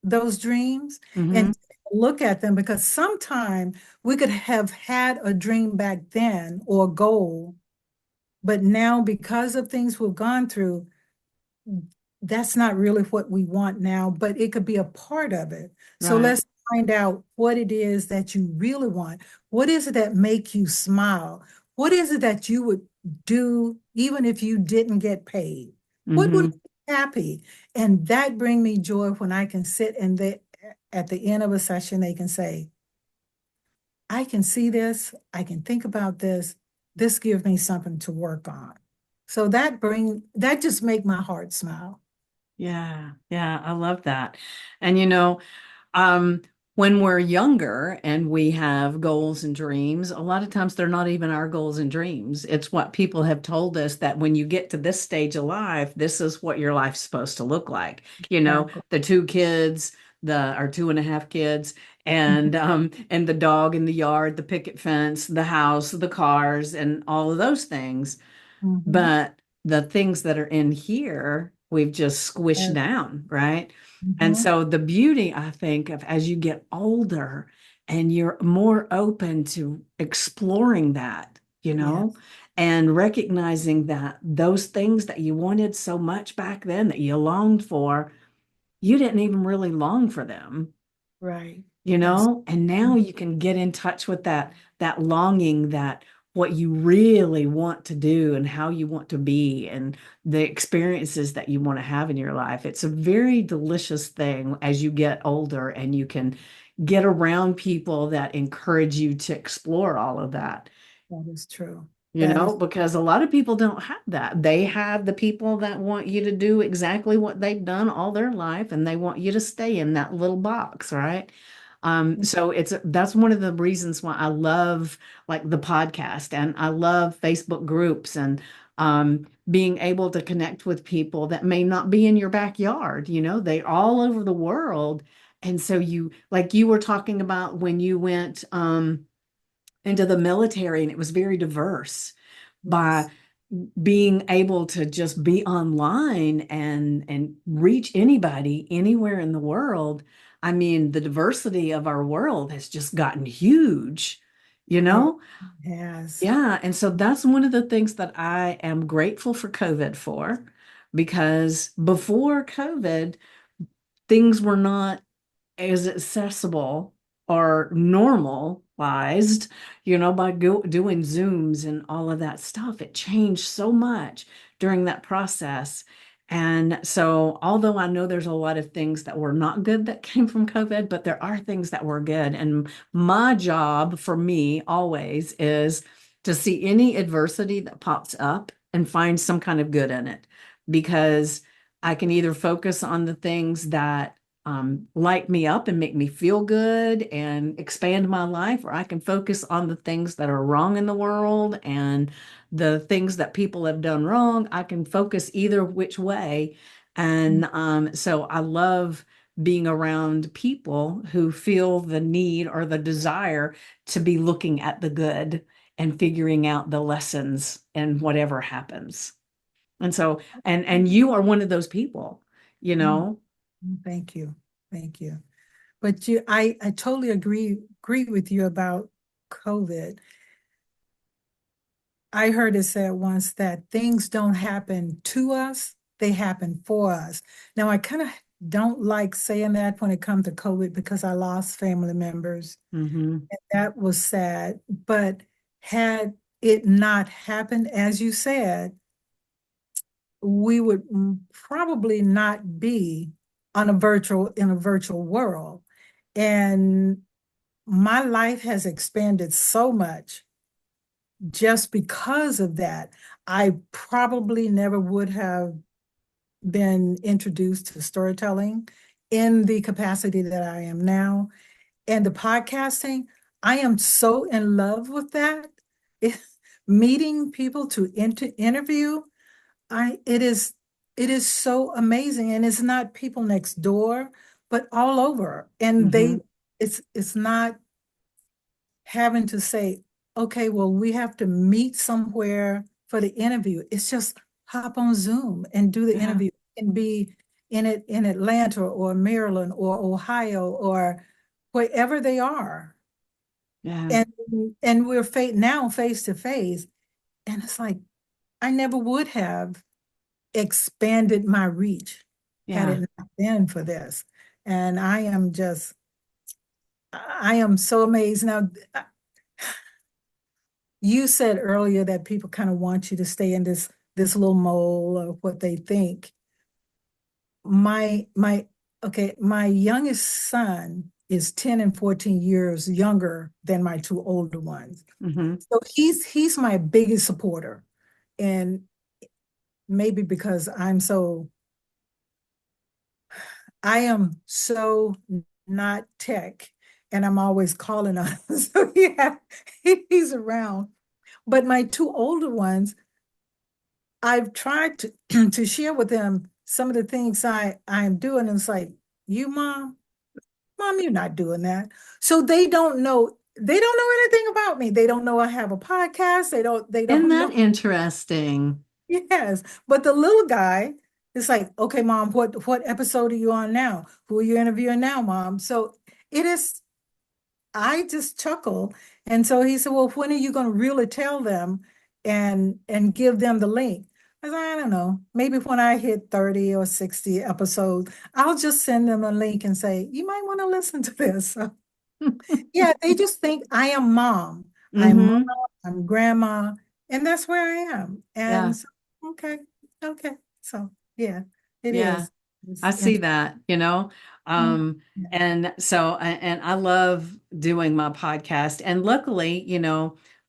those dreams Mm-hmm. and look at them, because sometime we could have had a dream back then or a goal, but now because of things we've gone through, that's not really what we want now, but it could be a part of it. So Right. let's find out what it is that you really want. What is it that make you smile? What is it that you would do even if you didn't get paid? What would Mm-hmm. make you happy? And that bring me joy when I can sit and at the end of a session, they can say, I can see this, I can think about this. This gives me something to work on. So that just make my heart smile. Yeah. Yeah. I love that. And Um, when we're younger and we have goals and dreams, a lot of times they're not even our goals and dreams. It's what people have told us that when you get to this stage of life, this is what your life's supposed to look like. Exactly. The two kids, the or two and a half kids, and the dog in the yard, the picket fence, the house, the cars, and all of those things. Mhm. But the things that are in here, we've just squished Yes. down, right? And Mhm. so the beauty, I think, of as you get older and you're more open to exploring that, Yes. and recognizing that those things that you wanted so much back then that you longed for, you didn't even really long for them, Right. That's and now you can get in touch with that longing, that what you really want to do and how you want to be and the experiences that you want to have in your life. It's a very delicious thing as you get older and you can get around people that encourage you to explore all of that. that is true. That is Because a lot of people don't have that. They have the people that want you to do exactly what they've done all their life, and they want you to stay in that little box, right? So that's one of the reasons why I love like the podcast and I love Facebook groups and being able to connect with people that may not be in your backyard. They're all over the world. And so like you were talking about when you went into the military and it was very diverse by yes. being able to just be online and reach anybody anywhere in the world. I mean, the diversity of our world has just gotten huge, you It know? has. Yeah, and so that's one of the things that I am grateful for COVID for, because before COVID, things were not as accessible or normalized, by doing Zooms and all of that stuff. It changed so much during that process. And so, although I know there's a lot of things that were not good that came from COVID, but there are things that were good. And my job for me always is to see any adversity that pops up and find some kind of good in it, because I can either focus on the things that light me up and make me feel good and expand my life, or I can focus on the things that are wrong in the world and the things that people have done wrong. I can focus either which way. And so I love being around people who feel the need or the desire to be looking at the good and figuring out the lessons in whatever happens. And so, and you are one of those people, you Mm, know. Thank you. Thank you. But I totally agree with you about COVID. I heard it said once that things don't happen to us, they happen for us. Now, I kind of don't like saying that when it comes to COVID because I lost family members, Mm-hmm. and that was sad. But had it not happened, as you said, we would probably not be on a virtual in a virtual world. And my life has expanded so much just because of that. I probably never would have been introduced to storytelling in the capacity that I am now. And the podcasting, I am so in love with that. It, meeting people to interview, it is so amazing. And it's not people next door, but all over. And Mm-hmm. it's not having to say, okay, well, we have to meet somewhere for the interview. It's just hop on Zoom and do the Yeah. interview and be in Atlanta or Maryland or Ohio or wherever they are. Yeah. And and we're now face to face. And it's like I never would have expanded my reach had Yeah. it not been for this. And I am so amazed. Now, you said earlier that people kind of want you to stay in this little mold of what they think. My okay, my youngest son is 10 and 14 years younger than my two older ones. Mm-hmm. So he's my biggest supporter. And maybe because I am so not tech and I'm always calling on him. So yeah, he's around. But my two older ones, I've tried to to share with them some of the things I am doing. And it's like, you mom, you're not doing that. So they don't know anything about me. They don't know I have a podcast. They Isn't don't that know. interesting? Yes. But the little guy is like, okay, mom, what episode are you on now? Who are you interviewing now, mom? So it is I just chuckle. And so he said, well, when are you going to really tell them and give them the link? I said, I don't know. Maybe when I hit 30 or 60 episodes, I'll just send them a link and say, you might want to listen to this. So, yeah, they just think I am mom. I'm mom, Mm-hmm. I'm grandma, and that's where I am. And Yeah. so, okay, okay. So yeah, it Yeah. is. It's I see interesting. that. Um, Yeah. and so, and I love doing my podcast. And luckily,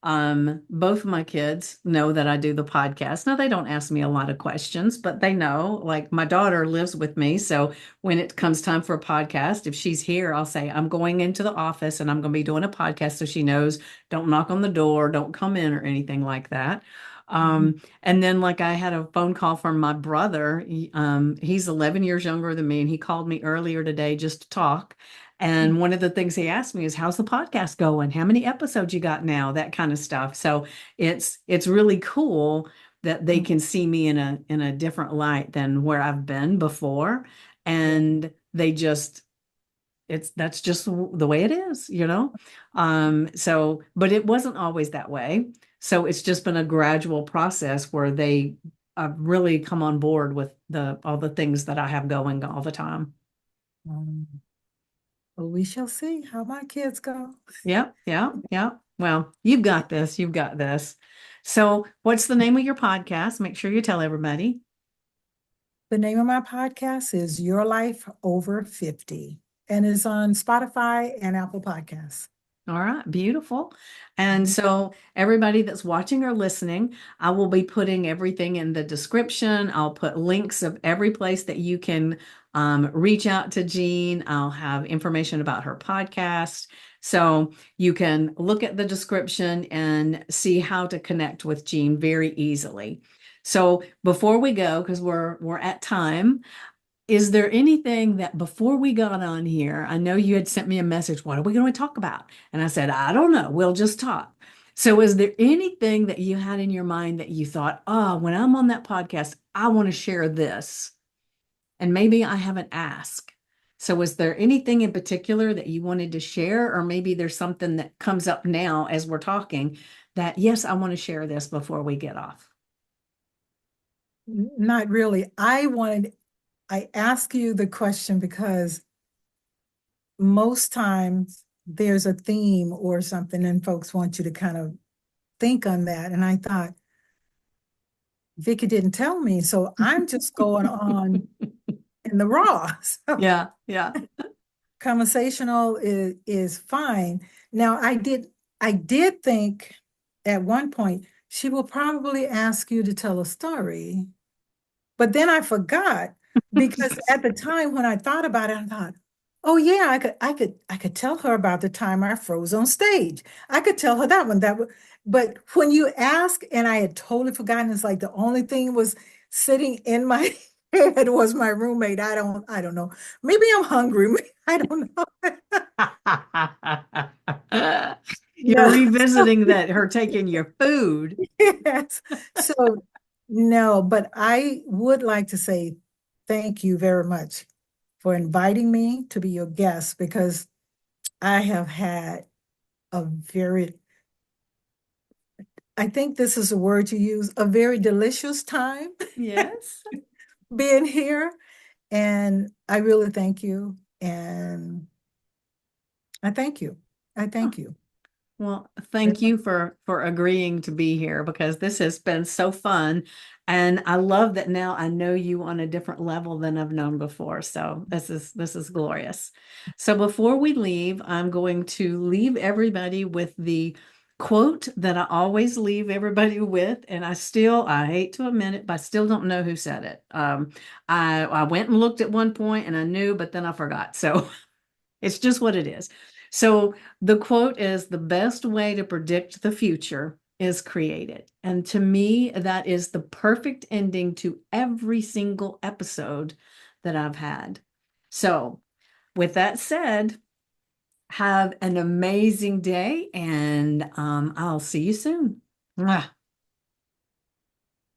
both of my kids know that I do the podcast. Now, they don't ask me a lot of questions, but they know, like my daughter lives with me. So when it comes time for a podcast, if she's here, I'll say, I'm going into the office and I'm going to be doing a podcast. So she knows, don't knock on the door, don't come in or anything like that. Mhm. And then, like, I had a phone call from my brother. He's 11 years younger than me, and he called me earlier today just to talk. And one of the things he asked me is, "How's the podcast going? How many episodes you got now?" That kind of stuff. So it's really cool that they can see me in a different light than where I've been before, Yeah. and they just that's just the way it is. So but it wasn't always that way, so it's just been a gradual process where they really come on board with the all the things that I have going all the time. Um, but we shall see how my kids go. Yep, yep, yep. Well, you've got this. You've got this. So, what's the name of your podcast? Make sure you tell everybody. The name of my podcast is Your Life Over 50 and is on Spotify and Apple Podcasts. All right, beautiful. And Mhm. so, everybody that's watching or listening, I will be putting everything in the description. I'll put links of every place that you can reach out to Jean. I'll have information about her podcast. So, you can look at the description and see how to connect with Jean very easily. So, before we go, because we're at time, is there anything that before we got on here, I know you had sent me a message, what are we going to talk about? And I said, I don't know, we'll just talk. So, is there anything that you had in your mind that you thought, oh, when I'm on that podcast, I want to share this? And maybe I haven't asked. So, was there anything in particular that you wanted to share? Or maybe there's something that comes up now as we're talking that, yes, I want to share this before we get off. Not really. I ask you the question because most times there's a theme or something, and folks want you to kind of think on that. And I thought, Vicky didn't tell me, so I'm just going on in the raw. So Yeah, yeah. conversational is fine. Now, I did think at one point she will probably ask you to tell a story, but then I forgot because at the time when I thought about it, I thought, oh yeah, I could tell her about the time I froze on stage. I could tell her that one. But when you ask, and I had totally forgotten, it's like the only thing was sitting in my head was my roommate. I don't know. Maybe I'm hungry. I don't know. You're Yeah. revisiting that her taking your food. Yes. So no, but I would like to say thank you very much for inviting me to be your guest because I have had a very, I think this is a word to use, a very delicious time Yes. being here. And I really thank you. And I thank you. I Oh, thank you. well, thank you for agreeing to be here because this has been so fun. And I love that now I know you on a different level than I've known before. So this is glorious. So before we leave, I'm going to leave everybody with the quote that I always leave everybody with. And I hate to admit it, but I still don't know who said it. I went and looked at one point and I knew, but then I forgot. So it's just what it is. So the quote is the best way to predict the future is create it. And to me, that is the perfect ending to every single episode that I've had. So, with that said, have an amazing day and I'll see you soon. Mwah.